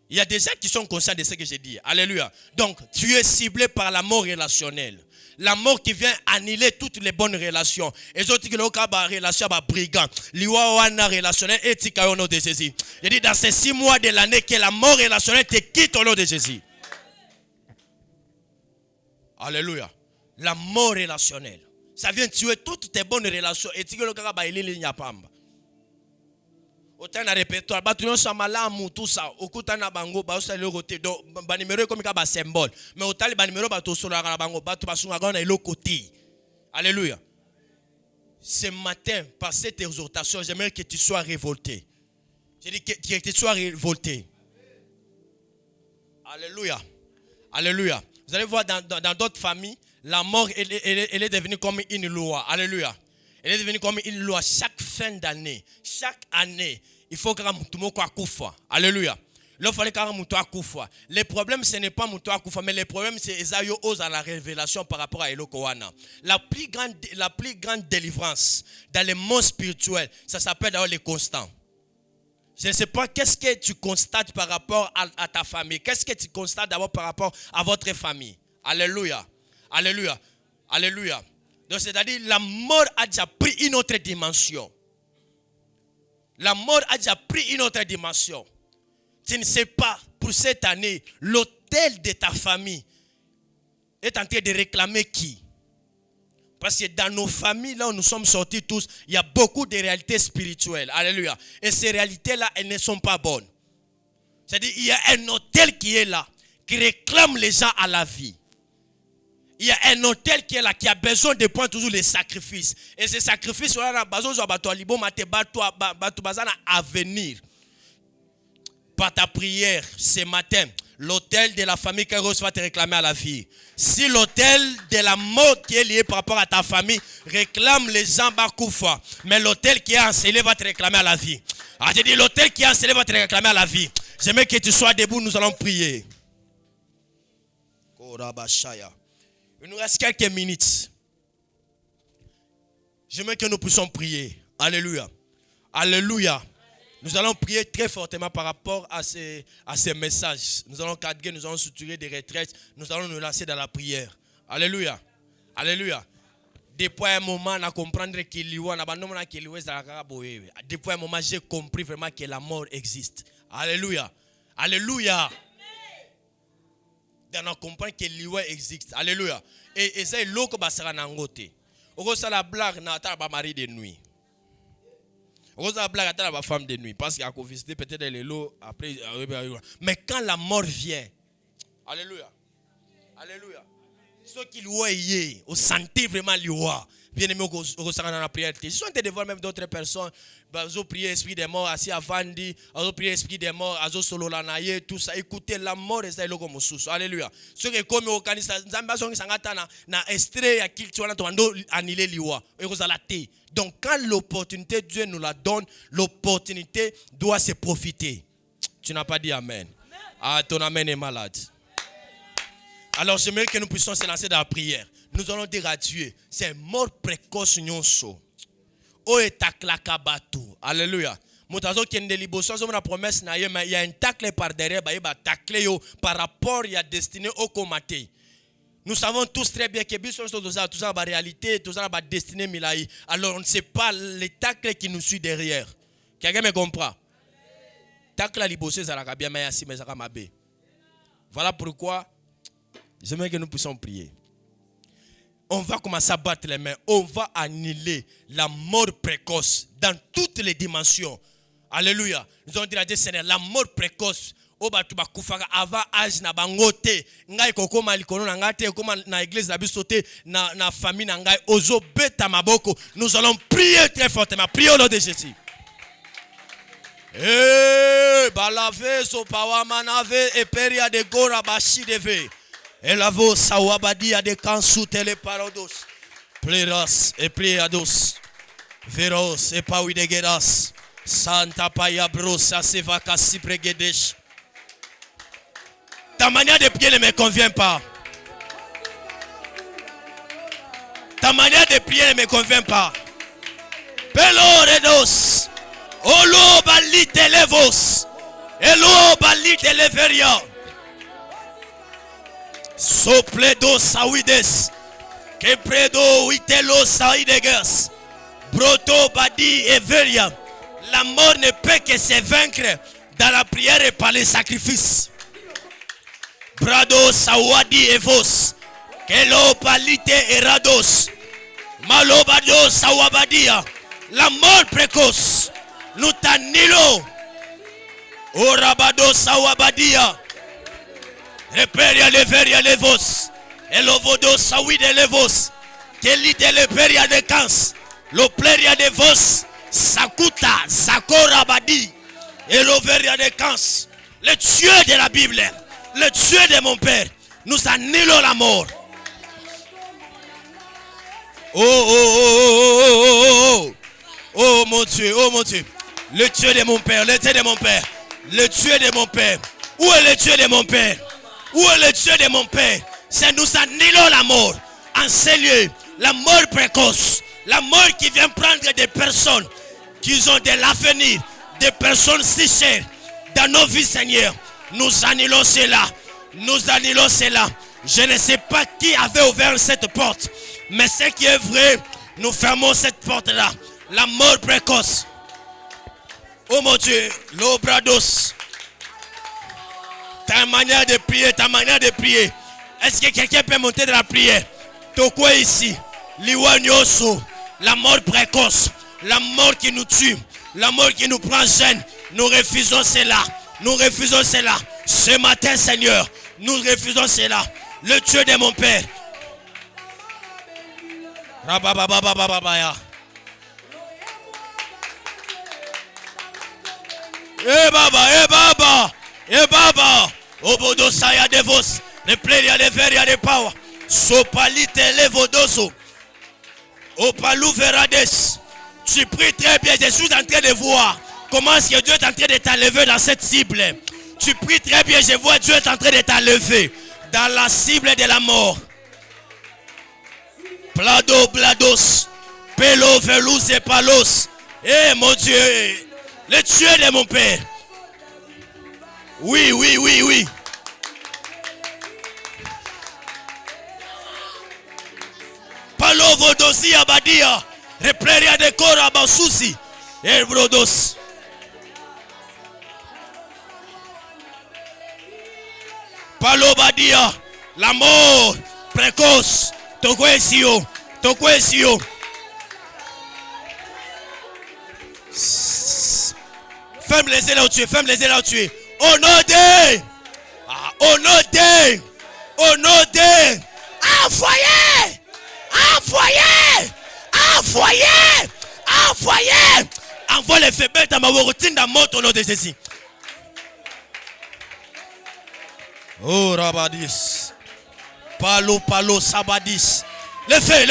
Il y a des gens qui sont conscients de ce que j'ai dit. Alléluia. Donc, tu es ciblé par la mort relationnelle. La mort qui vient annuler toutes les bonnes relations. Et autres qui ont des relations avec brigands. L'Iwa relationnel éthique au nom de Jésus. Je dis dans ces 6 mois de l'année que la mort relationnelle te quitte au nom de Jésus. Alléluia. La mort relationnelle. Ça vient tuer toutes tes bonnes relations. Et tu as autant de répertoire, tout ça, autant de bango, donc numéro comme un symbole. Mais autant de numéro, côté. Alléluia. Ce matin, par cette exhortation, j'aimerais que tu sois révolté. Je dis que tu sois révolté. Alléluia. Alléluia. Vous allez voir dans d'autres familles, la mort, elle est devenue comme une loi. Alléluia. Elle est devenue comme une loi chaque fin d'année. Chaque année, il faut que tu koufa. Alléluia. Le problème, ce n'est pas Moutoua Koufa, mais le problème, c'est Esaïe ose à la révélation par rapport à Elokowana. La plus grande délivrance dans le monde spirituel, ça s'appelle d'ailleurs les constants. Je ne sais pas qu'est-ce que tu constates par rapport à ta famille. Qu'est-ce que tu constates d'abord par rapport à votre famille. Alléluia. Alléluia. Alléluia. Donc, c'est-à-dire, la mort a déjà pris une autre dimension. La mort a déjà pris une autre dimension. Tu ne sais pas, pour cette année, l'hôtel de ta famille est en train de réclamer qui? Parce que dans nos familles, là où nous sommes sortis tous, il y a beaucoup de réalités spirituelles. Alléluia. Et ces réalités-là, elles ne sont pas bonnes. C'est-à-dire, il y a un hôtel qui est là, qui réclame les gens à la vie. Il y a un hôtel qui est là, qui a besoin de prendre toujours les sacrifices. Et ces sacrifices, à venir. Par ta prière ce matin, l'hôtel de la famille Kairos va te réclamer à la vie. Si l'hôtel de la mort qui est lié par rapport à ta famille réclame les gens Bakoufa, mais l'hôtel qui est enseigné va te réclamer à la vie. Ah, j'ai dit l'hôtel qui est enseigné va te réclamer à la vie. J'aimerais que tu sois debout, nous allons prier. Il nous reste quelques minutes. J'aimerais que nous puissions prier. Alléluia. Alléluia. Nous allons prier très fortement par rapport à ces messages. Nous allons cadrer, nous allons structurer des retraites. Nous allons nous lancer dans la prière. Alléluia. Alléluia. Depuis un moment, on a compris qu'il y a depuis un moment, j'ai compris vraiment que la mort existe. Alléluia. Alléluia. On a compris que l'IWA existe. Alléluia. Et c'est l'eau qui sera dans côté. On a la blague, on a mari de nuit. On a la blague, on a femme de nuit. Parce qu'il y a visité peut-être les lots après. Mais quand la mort vient, alléluia. Alléluia. Ceux qui l'ont eu, on sentit vraiment l'IWA. Bien aimé, on s'en dans la prière. Si on était devant même d'autres personnes, ils ont prié esprit des morts, assis à Vandi, ils ont prié esprit des morts, ils ont solo l'anaye, tout ça. Écoutez, la mort est là comme sous. Alléluia. Ceux qui comme au canisa, Zambazon qui s'engagent na extrait à qui tu as annulé l'IWA. Donc quand l'opportunité Dieu nous la donne, l'opportunité doit se profiter. Tu n'as pas dit amen. Ah, ton amen est malade. Alors j'aimerais que nous puissions se lancer dans la prière. Nous allons dire à Dieu, c'est mort précoce nyonso. O etaklakabatu. Alléluia. Moutazo qui est de liboso, c'est une promesse na mais il y a un tacle par derrière, ba tacle yo par rapport il y a destiné au comité. Nous savons tous très bien que tout ça la réalité, tout ça la destinée milaï. Alors on ne sait pas les tacles qui nous suivent derrière. Quelqu'un me comprend? Tacle la libossé ça la bien mais ainsi mais ça m'a bé. Voilà pourquoi j'aimerais que nous puissions prier. On va commencer à battre les mains. On va annuler la mort précoce dans toutes les dimensions. Alléluia. Nous allons dire à Dieu Seigneur, la mort précoce. Obatu bakufaka avant âge na bangote ngai kokoma likono na ngate koma na église na bisote na famille na ngai ozo beta maboko. Nous allons prier très fortement. Prions au nom de Jésus. Eh balave so pawamanave e peria de gora bashi deve. Elavo sawabadia de kansu teleparodos. Pleras e priados. Veros e pawi de geras. Santa paya brosa se vakasi pregedesh. Ta manière de prier ne me convient pas. Ta manière de prier ne me convient pas. Peloredos. Olo balite levos. Elo balite leveria. Sopledo sawides. Kepredo itelo saidegas. Broto badi everia. La mort ne peut que se vaincre dans la prière et par les sacrifices. Brado sawadi evos. Kelo palite erados. Malobado sawabadia. La mort précoce. Nous t'annulons. Orabado sawabadia. Reperia leveria levos. Elovodo sawide levos. Kelite leperia de kans. Lopleria de vos. Sakuta Sakora Badi. Eloveria de kans. Le Dieu de la Bible. Le Dieu de mon père. Nous annulons la mort. Oh mon Dieu, oh mon Dieu. Le Dieu de mon père, le Dieu de mon père. Le Dieu de mon père. Où est le Dieu de mon père? Où est le Dieu de mon père? C'est nous annulons la mort. En ces lieux, la mort précoce. La mort qui vient prendre des personnes qui ont de l'avenir. Des personnes si chères dans nos vies, Seigneur. Nous annulons cela. Nous annulons cela. Je ne sais pas qui avait ouvert cette porte. Mais ce qui est vrai, nous fermons cette porte-là. La mort précoce. Oh mon Dieu, l'obrados. Ta manière de prier, ta manière de prier. Est-ce que quelqu'un peut monter de la prière? Tokwe ici. Liwanyoso. La mort précoce. La mort qui nous tue. La mort qui nous prend jeune. Nous refusons cela. Nous refusons cela. Ce matin, Seigneur, nous refusons cela. Le Dieu de mon Père. Rababababababaya. Eh baba. Obodo saya devos. Repleria de veria de power. Sopalite levodoso. Opalou verades. Tu pries très bien. Je suis en train de voir comment est-ce que Dieu est en train de t'enlever dans cette cible. Tu pries très bien. Je vois Dieu est en train de t'enlever dans la cible de la mort. Plado blados. Pelo velus et palos. Eh mon Dieu. Le Dieu de mon Père. Oui. Palo vodosi abadia. Repleria de cora basusi. Ebrodos. Palo badia. La mort précoce. Tokwesio. Ferme les yeux là où tu es. Au nom de. Envoyez. Envoie les faibles dans ma routine dans mort au nom de Jésus. Oh Rabadis. Palo Sabadis. Le feu.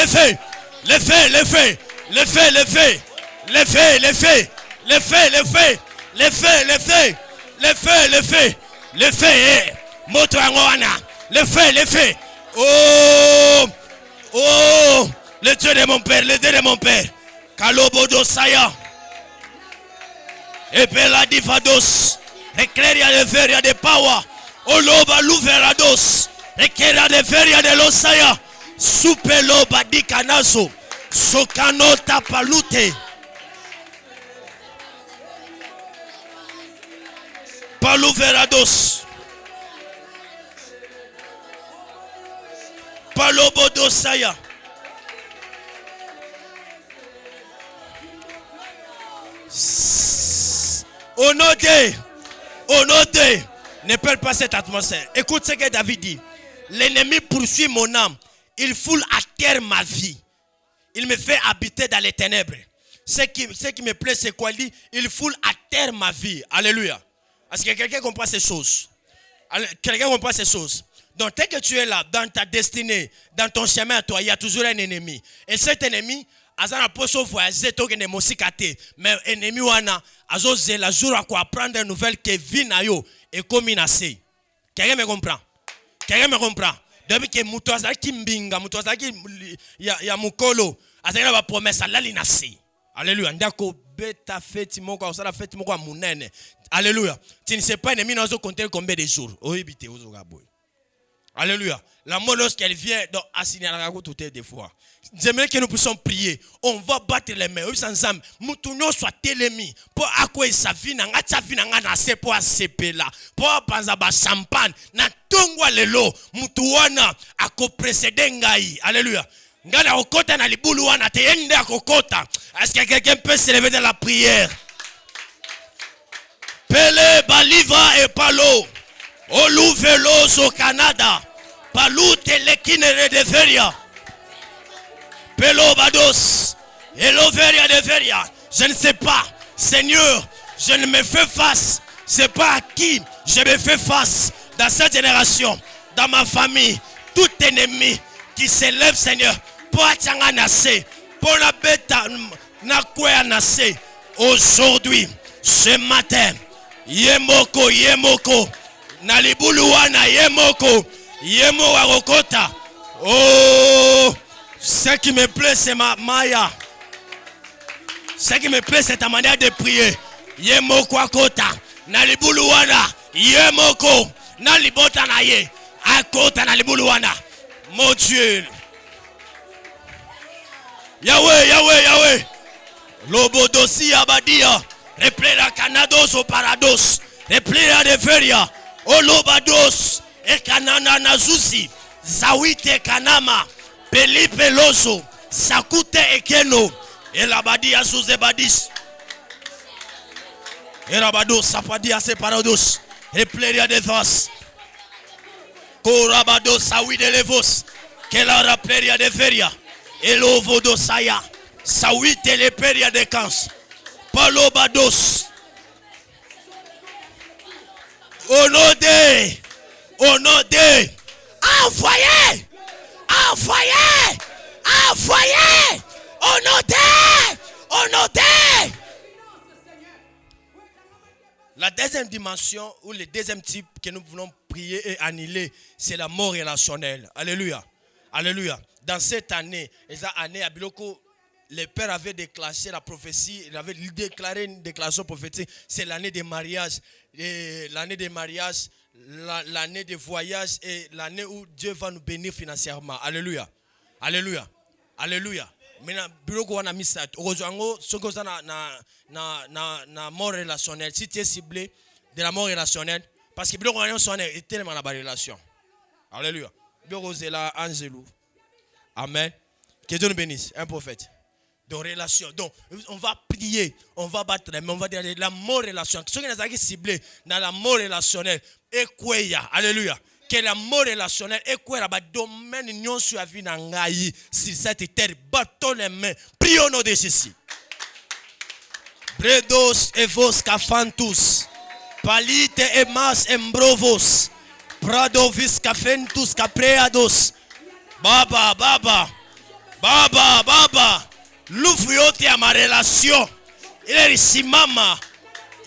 Moto angwana. Le feu. Oh, le Dieu de mon Père, Kalobodo Saya. Epela divados. Ecleria de feria de power. Oloba luverados. Rekera de feria de losaya. Supelo badikanazo. Sokanota palute. Paluverados. Palobodosaya. Au nom de, ne perds pas cette atmosphère. Écoute ce que David dit. L'ennemi poursuit mon âme. Il foule à terre ma vie. Il me fait habiter dans les ténèbres. Ce qui me plaît, c'est quoi? Il dit, il foule à terre ma vie. Alléluia. Est-ce que quelqu'un comprend ces choses? Quelqu'un comprend ces choses? Donc, dès que tu es là, dans ta destinée, dans ton chemin à toi, il y a toujours un ennemi. Et cet ennemi, azana poso voyager to kene mosikate mais ennemi wana azoze la jour à quoi apprendre une nouvelle que vie na yo et comme inase. Quelqu'un me comprend? Quelqu'un me comprend? Depuis que muto azaki mbinga, muto azaki ya mukolo, azaki ba promesse la linase. Alléluia. Ndako beta feti moko osala feti moko munene. Alléluia. Tu ne sais pas ennemi na zo compter combien de jours. Oyibite ozoga boy. Alléluia. La mort lorsqu'elle vient, donc assigner la raconte tout des fois. J'aimerais que nous puissions prier. On va battre les mains. Ensemble, mutunyo soit telemi. Pour akwe sa vie na ngacha vie na ngana se pour asepela. Pour panza ba champagne na tongwa lelo mutuwana ako précédé ngai. Alléluia. Ngana okota na libulu wana te ende akokota. Est-ce que quelqu'un peut se lever dans la prière? Pele baliva et palo. Oluvelos au Canada. Palou telekinere de feria. Pelo bados. Eloveria de feria. Je ne sais pas. Seigneur, je ne me fais face. C'est pas à qui je me fais face. Dans cette génération, dans ma famille, tout ennemi qui s'élève, Seigneur, pour attirer nase, pour la bête na quoi nase. Aujourd'hui, ce matin, Yemoko. Nalibuluwana Yemoko. Yemo Warokota. Oh, ce qui me plaît, c'est ma Maya. Ce qui me plaît, c'est ta manière de prier. Yemoko Akota. Nalibuluwana. Yemoko. Nalibota naye. Akota Nalibuluwana. Mon Dieu. Yahweh. Lobodosi Abadia. Replera Canados au Parados. Replera de Feria. Olobados. Ekanana Nazusi. Zawite Kanama. Pelipe Loso. Sakute Ekeno. Elabadia Suzebadis. Erabados Sapadia Separados. Repleria de Vas. Korabados Sawi de Levos. Kelara Pleria de Feria. Elovodo Saya. Sawite Leperia de Kans. Palobados. Au nom de. Envoyez. Au nom de. La deuxième dimension ou le deuxième type que nous voulons prier et annihiler, c'est la mort relationnelle. Alléluia. Dans cette année, à Biloko, le père avait déclenché la prophétie, il avait déclaré une déclaration prophétique. C'est l'année des mariages, l'année de voyage et l'année où Dieu va nous bénir financièrement. Alléluia. Maintenant, Biloko wana misa. Ozoango, soko na mort relationnelle. Si tu es ciblé de la mort relationnelle, parce que Biloko wana sonne est tellement la relation. Alléluia. Biloko zela angelou. Amen. Que Dieu nous bénisse. Un prophète. De relation. Donc, on va prier, on va battre, mais on va dire la mort relationnelle. Ceux qui sont ciblés dans la mort relationnelle, et quoi, alléluia. Que la mort relationnelle, et quoi, le domaine n'y sur la vie n'angaï sur cette terre, battons les mains, prions nous de ceci. Bredos et vos cafantus, palite et mas embrovos, pradovis cafentus capreados, baba. L'ouvre yote à ma relation. Il est ici mama.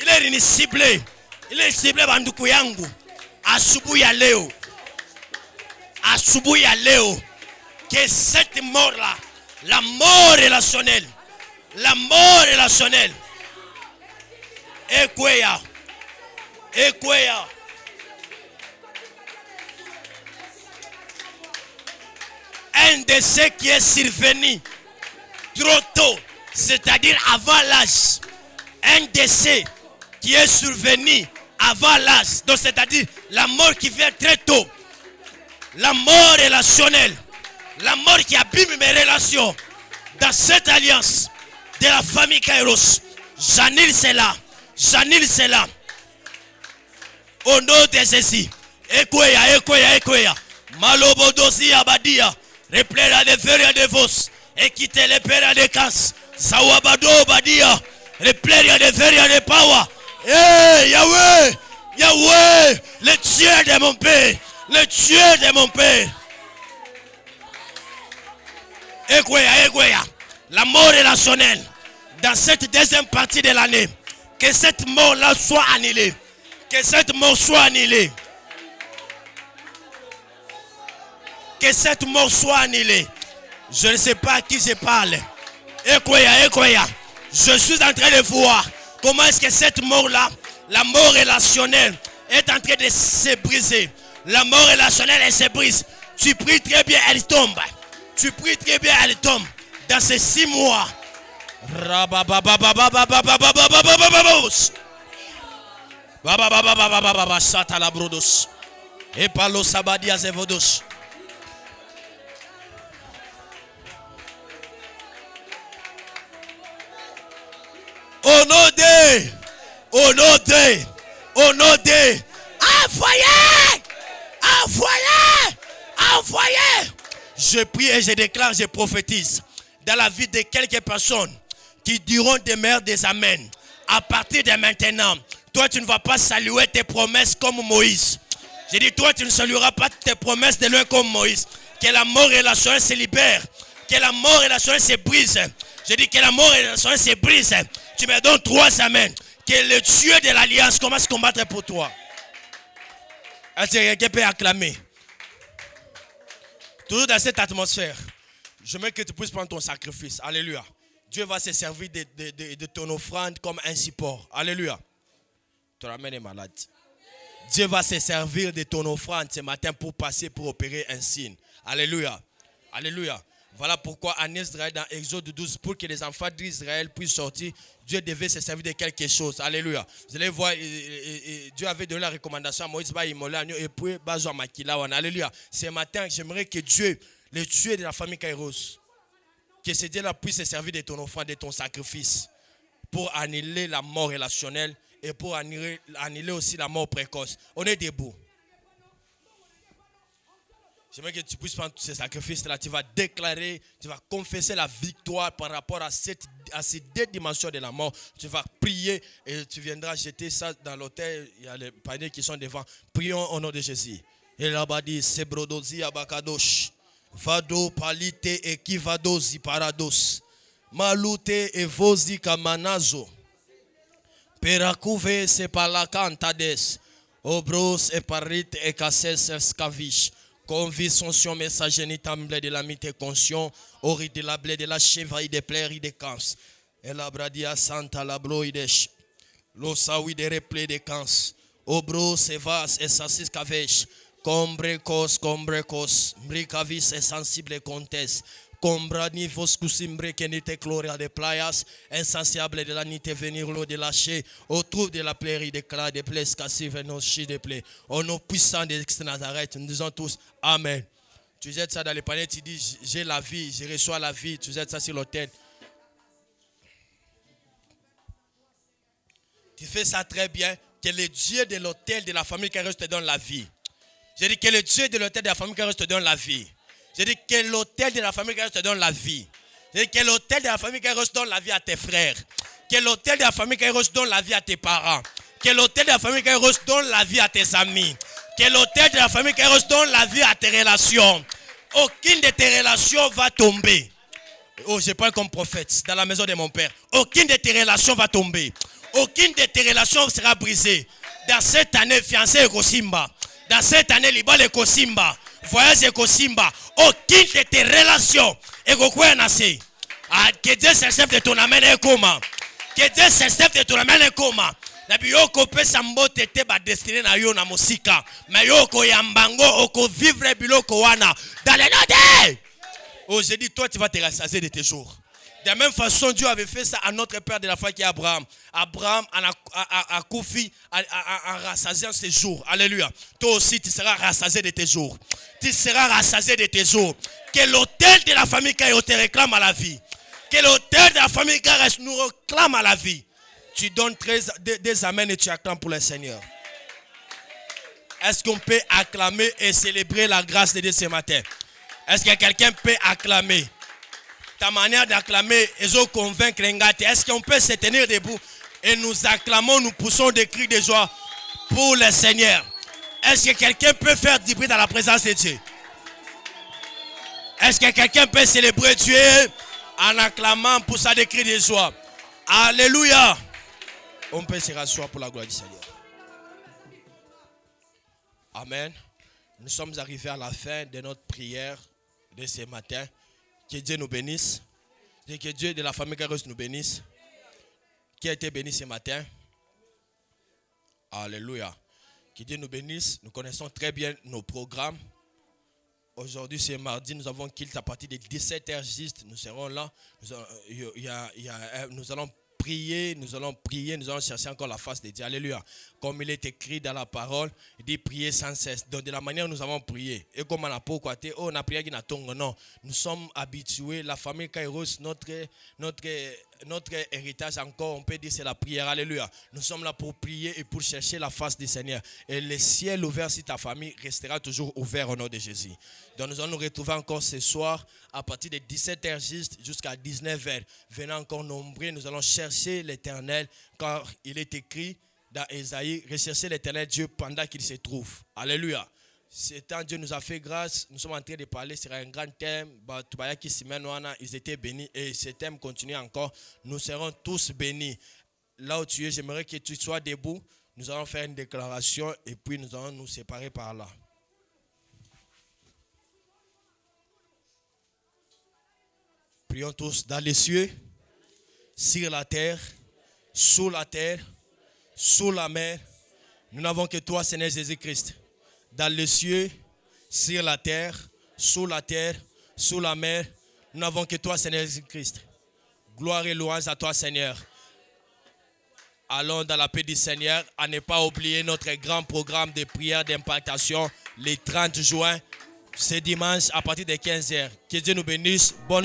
Il est ciblé. Banduku yangu. Asubuhi ya leo. Que cette mort là, la mort relationnelle. un décès qui est survenu trop tôt, c'est-à-dire avant l'âge. Un décès qui est survenu avant l'âge. Donc c'est-à-dire la mort qui vient très tôt. La mort relationnelle. La mort qui abîme mes relations. Dans cette alliance de la famille Kairos. J'annule cela. J'annule cela. Au nom de Jésus. Ekoya. Malobodosi abadia. Replera de feria de vos. Et quittez les pères de casse. Sawabado badia. Replera de feria de power. Hey, Yahweh. Yahweh. Le Dieu de mon père. Le Dieu de mon père. Ekoya. La mort relationnelle. Dans cette deuxième partie de l'année. Que cette mort-là soit annulée. Que cette mort soit annulée. Que cette mort soit annulée. Je ne sais pas à qui je parle. Ekoya. Je suis en train de voir comment est-ce que cette mort-là, la mort relationnelle, est en train de se briser. La mort relationnelle, elle se brise. Tu pries très bien, elle tombe. Tu pries très bien, elle tombe. Dans ces 6 mois. Et palo sabadia zevodos. Au nom de, envoyez. Je prie et je déclare, je prophétise dans la vie de quelques personnes qui diront des mères des amens. À partir de maintenant, toi tu ne vas pas saluer tes promesses comme Moïse. J'ai dit, toi tu ne salueras pas tes promesses de loin comme Moïse. Que la mort relationnelle se libère. Que la mort relationnelle se brise. J'ai dit que la mort relationnelle se brise. Tu me donnes 3 amens. Que le Dieu de l'alliance commence à combattre pour toi. Est-ce que quelqu'un peut acclamer? Toujours dans cette atmosphère, je veux que tu puisses prendre ton sacrifice. Alléluia. Dieu va se servir de ton offrande comme un support. Alléluia. Ton amène est malade. Dieu va se servir de ton offrande ce matin pour passer, pour opérer un signe. Alléluia. Alléluia. Voilà pourquoi en Israël, dans Exode 12, pour que les enfants d'Israël puissent sortir, Dieu devait se servir de quelque chose. Alléluia. Vous allez voir, Dieu avait donné la recommandation à Moïse, et puis, alléluia. Ce matin, j'aimerais que Dieu, le Dieu de la famille Kairos, que ce Dieu-là puisse se servir de ton offrande, de ton sacrifice, pour annuler la mort relationnelle et pour annuler aussi la mort précoce. On est debout. J'aimerais que tu puisses prendre ces sacrifices-là. Tu vas déclarer, tu vas confesser la victoire par rapport à ces 2 dimensions de la mort. Tu vas prier et tu viendras jeter ça dans l'autel. Il y a les paniers qui sont devant. Prions au nom de Jésus. Et là-bas dit, Sebrodozi abakadosh. Vado palite et kivadozi parados. Malute et vozi kamanazo. Perakuve se palakantades. Obros et parit et kasses skavish. Conviction messager nitamble de la mite conscient, ori de la blé de la chevraille de plaire de cans. Et la bradia santa la broidesh. Lo sawi de replé de cans. Obro se vas et sassis cavesh. Combrecos, mbricavis et sensible contes. Combrani vos cusimbre que nite cloria de playas, insensible de la nite venir l'eau de lâcher, autour de la plairie de clas de plaies cassives nos chi de plaies. Au nom puissant de Nazareth, nous disons tous Amen. Tu jettes ça dans les paniers, tu dis j'ai la vie, je reçois la vie, tu jettes ça sur l'autel. Tu fais ça très bien, que le Dieu de l'autel de la famille Kairos te donne la vie. J'ai dit que le Dieu de l'autel de la famille Kairos te donne la vie. J'ai dit que l'autel de la famille Kairos te donne la vie. J'ai dit que l'autel de la famille Kairos donne la vie à tes frères. Que l'autel de la famille Kairos donne la vie à tes parents. Que l'autel de la famille Kairos donne la vie à tes amis. Que l'autel de la famille Kairos donne la vie à tes relations. Aucune de tes relations va tomber. Oh, je parle comme prophète dans la maison de mon père. Aucune de tes relations va tomber. Aucune de tes relations sera brisée. Dans cette année, fiancé et Kosimba. Dans cette année, Libal et Kosimba. Voyage et Kosimba. Aucune de tes relations. Et Kokwénase. Que Dieu se serve de ton amène et comment. Que Dieu se serve de ton amène et comment. Nabi yoko pesa mbote te ba destiné na yo na musika. Mais yoko yambango oko vivre biloko wana. Dans le nom de Aujourd'hui, toi, tu vas te rassasier de tes jours. De la même façon, Dieu avait fait ça à notre père de la foi qui est Abraham. Abraham a confié en rassasiant ses jours. Alléluia. Toi aussi, tu seras rassasié de tes jours. Tu seras rassasié de tes jours. Que l'autel de la famille Kairos te réclame à la vie. Que l'autel de la famille Kairos nous réclame à la vie. Tu donnes des amens et tu acclames pour le Seigneur. Est-ce qu'on peut acclamer et célébrer la grâce de Dieu ce matin? Est-ce que quelqu'un peut acclamer? Ta manière d'acclamer et convaincre les gars. Est-ce qu'on peut se tenir debout et nous acclamons, nous poussons des cris de joie pour le Seigneur? Est-ce que quelqu'un peut faire du bruit dans la présence de Dieu? Est-ce que quelqu'un peut célébrer Dieu en acclamant, poussant des cris de joie? Alléluia! On peut se rasseoir pour la gloire du Seigneur. Amen. Nous sommes arrivés à la fin de notre prière de ce matin. Que Dieu nous bénisse. Que Dieu de la famille Kairos nous bénisse. Qui a été béni ce matin? Alléluia. Que Dieu nous bénisse. Nous connaissons très bien nos programmes. Aujourd'hui, c'est mardi. Nous avons kilt à partir de 17h juste. Nous serons là. Nous allons prier, nous allons chercher encore la face de Dieu. Alléluia. Comme il est écrit dans la parole, il dit prier sans cesse. Donc de la manière nous avons prié. Et comme on a pas quoi, on a prié qui n'a tongue. Non, nous sommes habitués. La famille Kairos, notre héritage encore, on peut dire c'est la prière. Alléluia. Nous sommes là pour prier et pour chercher la face du Seigneur. Et le ciel ouvert sur ta famille restera toujours ouvert au nom de Jésus. Donc nous allons nous retrouver encore ce soir à partir de 17h juste jusqu'à 19h. Venez encore nombreux, nous allons chercher l'Éternel car il est écrit dans Ésaïe, rechercher l'Éternel Dieu pendant qu'il se trouve. Alléluia. C'est tant Dieu nous a fait grâce, nous sommes en train de parler sur un grand thème. Ils étaient bénis et ce thème continue encore. Nous serons tous bénis. Là où tu es, j'aimerais que tu sois debout. Nous allons faire une déclaration et puis nous allons nous séparer par là. Prions tous dans les cieux, sur la terre, sous la terre, sous la mer. Nous n'avons que toi, Seigneur Jésus-Christ. Dans les cieux, sur la terre, sous la mer. Nous n'avons que toi, Seigneur Jésus-Christ. Gloire et louange à toi, Seigneur. Allons dans la paix du Seigneur, à ne pas oublier notre grand programme de prière d'impactation le 30 juin, ce dimanche à partir de 15h. Que Dieu nous bénisse. Bonne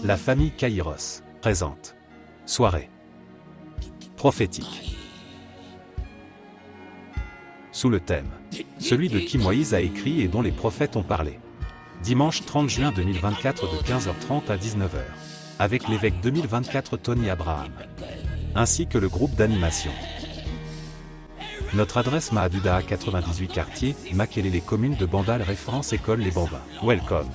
La famille Kairos présente soirée prophétique sous le thème celui de qui Moïse a écrit et dont les prophètes ont parlé. Dimanche 30 juin 2024 de 15h30 à 19h avec l'évêque 2024 Tony Abraham ainsi que le groupe d'animation. Notre adresse Mahaduda 98 quartier, Makelele, les communes de Bandal, référence école Les Bambins. Welcome.